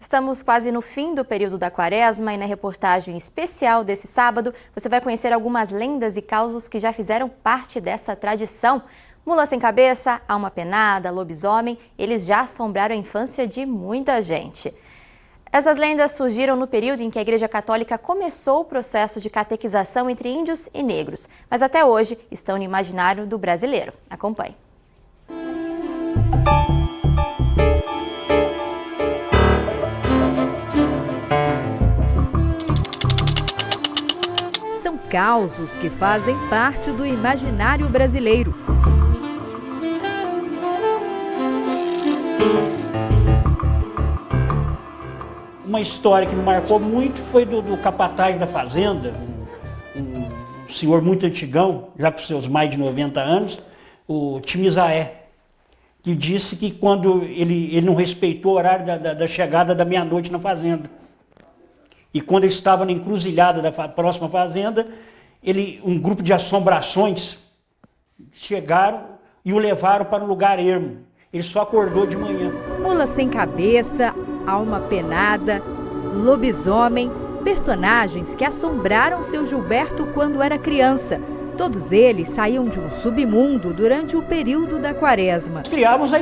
Estamos quase no fim do período da Quaresma e na reportagem especial desse sábado você vai conhecer algumas lendas e causos que já fizeram parte dessa tradição. Mula sem cabeça, alma penada, lobisomem, eles já assombraram a infância de muita gente. Essas lendas surgiram no período em que a Igreja Católica começou o processo de catequização entre índios e negros, mas até hoje estão no imaginário do brasileiro. Acompanhe. São causos que fazem parte do imaginário brasileiro. Uma história que me marcou muito foi do capataz da fazenda, um senhor muito antigão, já com seus mais de 90 anos, o Timisaé, que disse que quando ele não respeitou o horário da chegada da meia-noite na fazenda. E quando ele estava na encruzilhada da próxima fazenda, um grupo de assombrações chegaram e o levaram para um lugar ermo. Ele só acordou de manhã. Mula sem cabeça, alma penada, lobisomem, personagens que assombraram seu Gilberto quando era criança. Todos eles saíam de um submundo durante o período da Quaresma. Criávamos a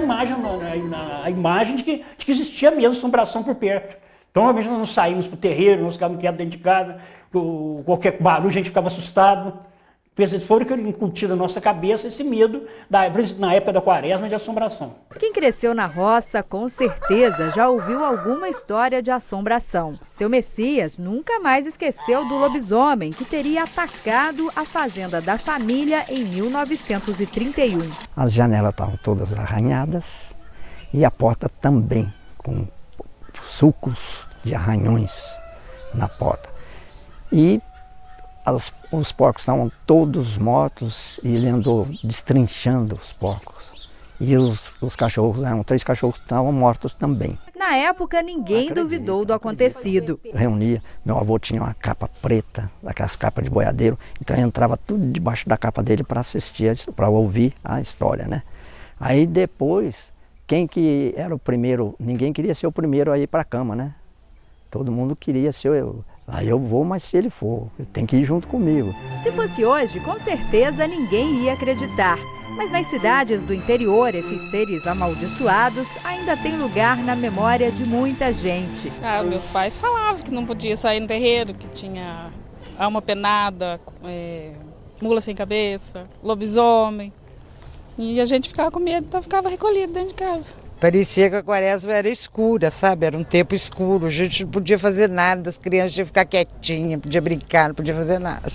imagem de que existia mesmo assombração por perto. Então, normalmente nós não saímos para o terreiro, nós ficávamos quietos dentro de casa, qualquer barulho a gente ficava assustado. Foram incutidos na nossa cabeça esse medo, na época da Quaresma, de assombração. Quem cresceu na roça, com certeza, já ouviu alguma história de assombração. Seu Messias nunca mais esqueceu do lobisomem que teria atacado a fazenda da família em 1931. As janelas estavam todas arranhadas e a porta também, com sulcos de arranhões na porta. E os porcos estavam todos mortos e ele andou destrinchando os porcos. E os cachorros, eram 3 cachorros que estavam mortos também. Na época, ninguém duvidou do acontecido. Reunia, meu avô tinha uma capa preta, daquelas capas de boiadeiro, então entrava tudo debaixo da capa dele para assistir, para ouvir a história, né? Aí depois, quem que era o primeiro? Ninguém queria ser o primeiro a ir para a cama, né? Todo mundo queria ser eu. Aí eu vou, mas se ele for, tem que ir junto comigo. Se fosse hoje, com certeza ninguém ia acreditar. Mas nas cidades do interior, esses seres amaldiçoados ainda têm lugar na memória de muita gente. Meus pais falavam que não podia sair no terreiro, que tinha alma penada, mula sem cabeça, lobisomem. E a gente ficava com medo, então ficava recolhido dentro de casa. Parecia que a Quaresma era escura, sabe? Era um tempo escuro, a gente não podia fazer nada, as crianças tinham que ficar quietinhas, podia brincar, não podia fazer nada.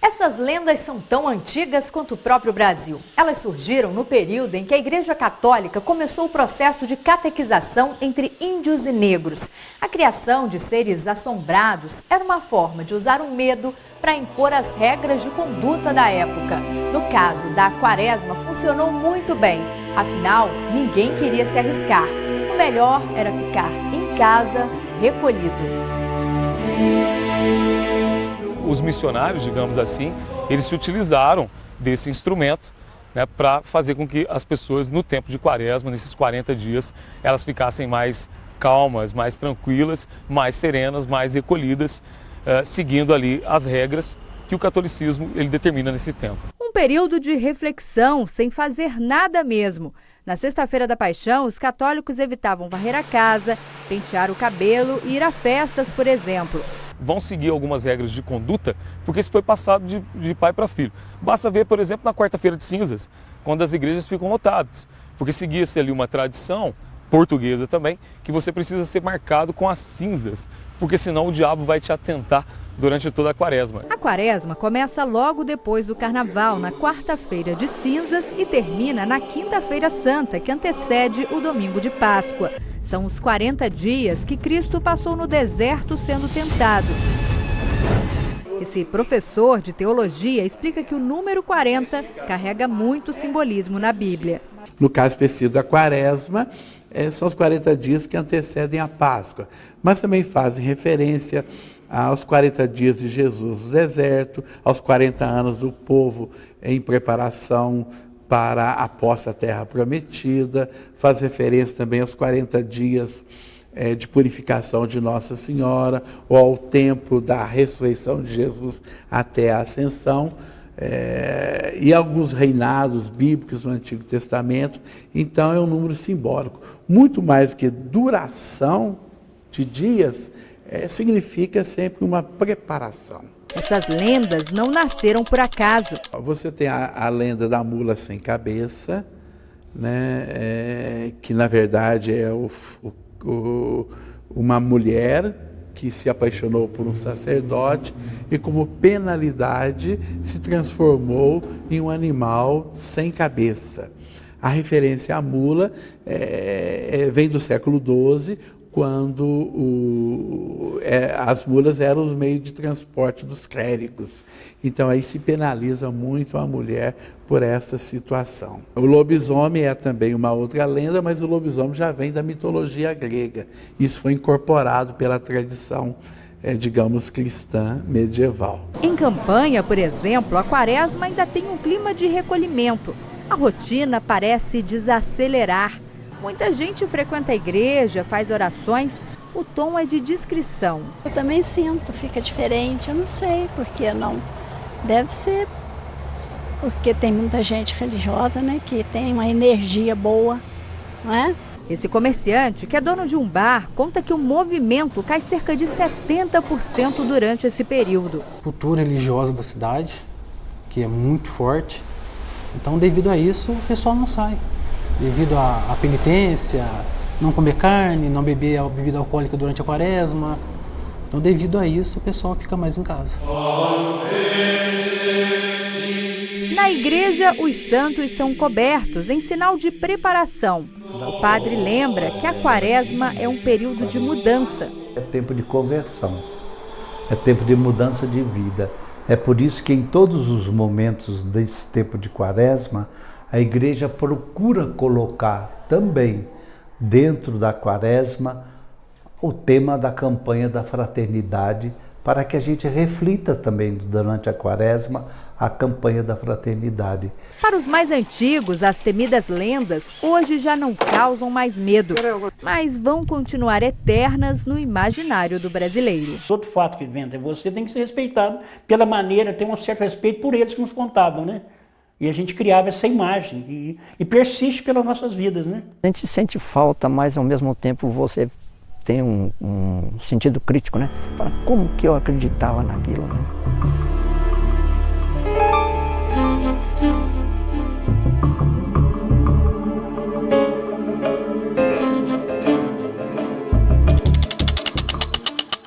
Essas lendas são tão antigas quanto o próprio Brasil. Elas surgiram no período em que a Igreja Católica começou o processo de catequização entre índios e negros. A criação de seres assombrados era uma forma de usar o medo para impor as regras de conduta da época. No caso da Quaresma, funcionou muito bem. Afinal, ninguém queria se arriscar. O melhor era ficar em casa, recolhido. Os missionários, digamos assim, eles se utilizaram desse instrumento, né, para fazer com que as pessoas, no tempo de Quaresma, nesses 40 dias, elas ficassem mais calmas, mais tranquilas, mais serenas, mais recolhidas, seguindo ali as regras que o catolicismo ele determina nesse tempo. Um período de reflexão, sem fazer nada mesmo. Na Sexta-feira da Paixão, os católicos evitavam varrer a casa, pentear o cabelo e ir a festas, por exemplo. Vão seguir algumas regras de conduta, porque isso foi passado de pai para filho. Basta ver, por exemplo, na quarta-feira de cinzas, quando as igrejas ficam lotadas, porque seguia-se ali uma tradição portuguesa também, que você precisa ser marcado com as cinzas, porque senão o diabo vai te atentar durante toda a Quaresma. A Quaresma começa logo depois do Carnaval, na quarta-feira de cinzas, e termina na quinta-feira santa, que antecede o domingo de Páscoa. São os 40 dias que Cristo passou no deserto sendo tentado. Esse professor de teologia explica que o número 40 carrega muito simbolismo na Bíblia. No caso específico da Quaresma, são os 40 dias que antecedem a Páscoa, mas também fazem referência aos 40 dias de Jesus no deserto, aos 40 anos do povo em preparação para a posse da terra prometida, faz referência também aos 40 dias de purificação de Nossa Senhora, ou ao tempo da ressurreição de Jesus até a ascensão, e alguns reinados bíblicos no Antigo Testamento. Então é um número simbólico. Muito mais que duração de dias, significa sempre uma preparação. Essas lendas não nasceram por acaso. Você tem a lenda da mula sem cabeça, né, que na verdade é uma mulher que se apaixonou por um sacerdote e, como penalidade, se transformou em um animal sem cabeça. A referência à mula vem do século XII, quando as mulas eram os meios de transporte dos clérigos. Então aí se penaliza muito a mulher por essa situação. O lobisomem é também uma outra lenda, mas o lobisomem já vem da mitologia grega. Isso foi incorporado pela tradição, digamos, cristã medieval. Em Campanha, por exemplo, a quaresma ainda tem um clima de recolhimento. A rotina parece desacelerar. Muita gente frequenta a igreja, faz orações, o tom é de discrição. Eu também sinto, fica diferente, eu não sei por que não. Deve ser porque tem muita gente religiosa, né, que tem uma energia boa, não é? Esse comerciante, que é dono de um bar, conta que o movimento cai cerca de 70% durante esse período. Cultura religiosa da cidade, que é muito forte, então devido a isso o pessoal não sai. Devido à penitência, não comer carne, não beber a bebida alcoólica durante a quaresma. Então, devido a isso, o pessoal fica mais em casa. Na igreja, os santos são cobertos em sinal de preparação. O padre lembra que a quaresma é um período de mudança. É tempo de conversão, é tempo de mudança de vida. É por isso que em todos os momentos desse tempo de quaresma, a igreja procura colocar também dentro da quaresma o tema da campanha da fraternidade, para que a gente reflita também durante a quaresma a campanha da fraternidade. Para os mais antigos, as temidas lendas hoje já não causam mais medo, mas vão continuar eternas no imaginário do brasileiro. Todo fato que inventa você tem que ser respeitado pela maneira, ter um certo respeito por eles que nos contavam, né? E a gente criava essa imagem e persiste pelas nossas vidas, né? A gente sente falta, mas ao mesmo tempo você tem um sentido crítico, né? Fala, como que eu acreditava naquilo, né?